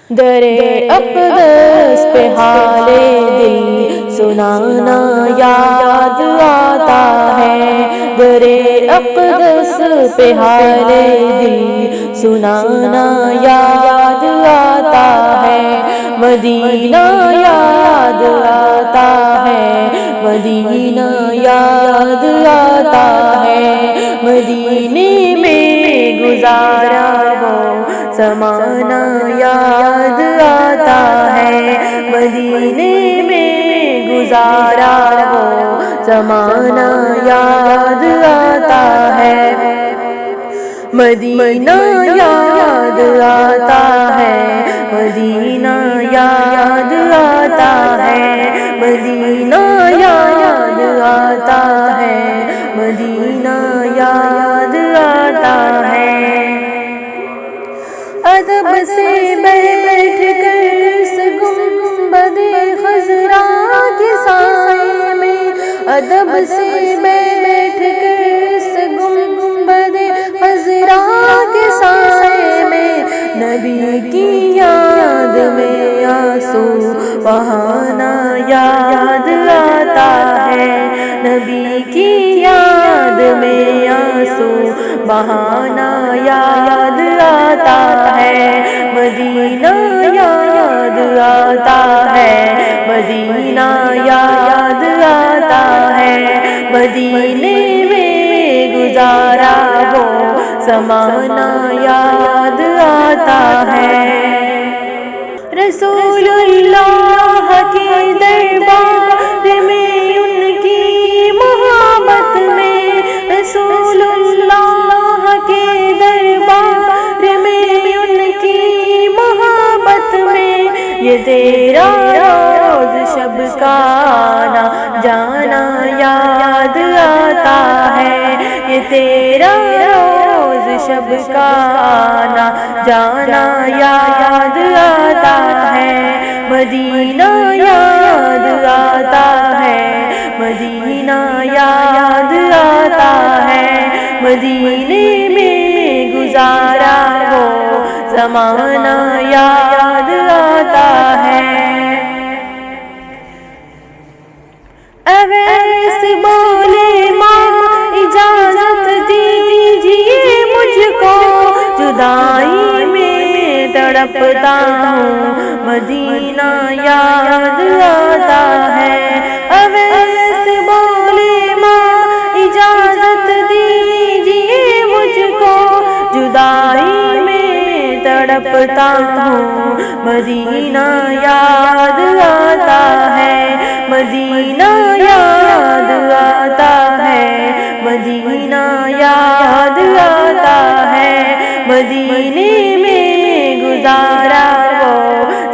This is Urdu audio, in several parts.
در اقدس پہ حال دل سنانا یاد آتا ہے، در اقدس پہ حال دل سنانا یاد آتا ہے، مدینہ یاد آتا ہے، مدینہ یاد آتا ہے، مدینے میں گزارا وہ زمانہ یاد آتا ہے، مدینے میں گزارا وہ زمانہ یاد آتا ہے، مدینہ یاد آتا ہے، مدینہ یاد آتا ہے، مدینہ یاد آتا ہے، مدینہ یاد آتا ہے۔ ادب سے بیٹھ کر اس گنبد خضرا کے سائے میں، ادب سے بیٹھ کر اس گنبد خضرا کے سائے میں، نبی کی یاد میں آنسو بہانا یاد آتا ہے، نبی کی یاد میں آنسو بہانا یاد آتا ہے، مدینہ یاد آتا ہے، مدینہ یاد آتا ہے، مدینے میں گزارا وہ زمانہ یاد آتا ہے، رسول اللہ کے دربار میں ان کی محبت میں، رسول اللہ کے دربار میں ان کی محبت میں، یہ تیرا روز شب کا آنا جانا یاد آتا ہے، یہ تیرا روز شب کا آنا جانا یاد آتا ہے، مدینہ یاد آتا ہے، مدینہ یاد آتا ہے، مدینے میں گزارا وہ زمانہ یاد آتا ہے۔ اویس بولے ماں اجازت دیجیے مجھ کو، جدائی میں تڑپتا ہوں مدینہ یاد آتا ہے، اویس بولے ماں اجازت دیجیے مجھ کو، جدائی میں تڑپتا ہوں مدینہ یاد آتا ہے، مدینہ یاد آتا ہے، مدینہ یاد آتا ہے، مدینے میں گزارا وہ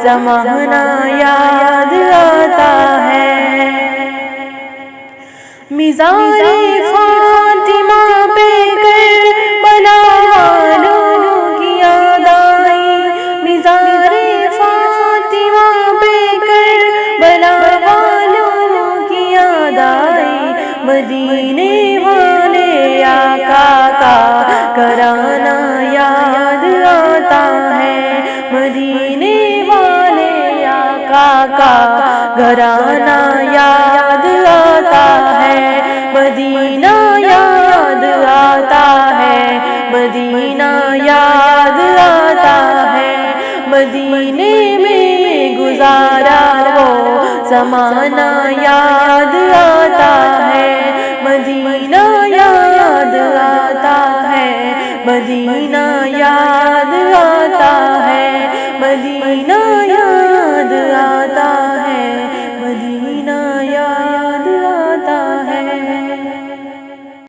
زمانہ یاد آتا ہے، مزار فاطمہ پہ کربلا والوں کی یاد آئی، مزار فاطمہ پہ کربلا والوں کی یاد آئی، مدینے والے آقا کا گھرانہ یاد آتا ہے، مدینے والے آقا کا گھرانہ یاد آتا ہے، مدینہ یاد آتا ہے، مدینہ یاد آتا ہے، مدینے میں گزارا وہ زمانہ یاد آتا ہے۔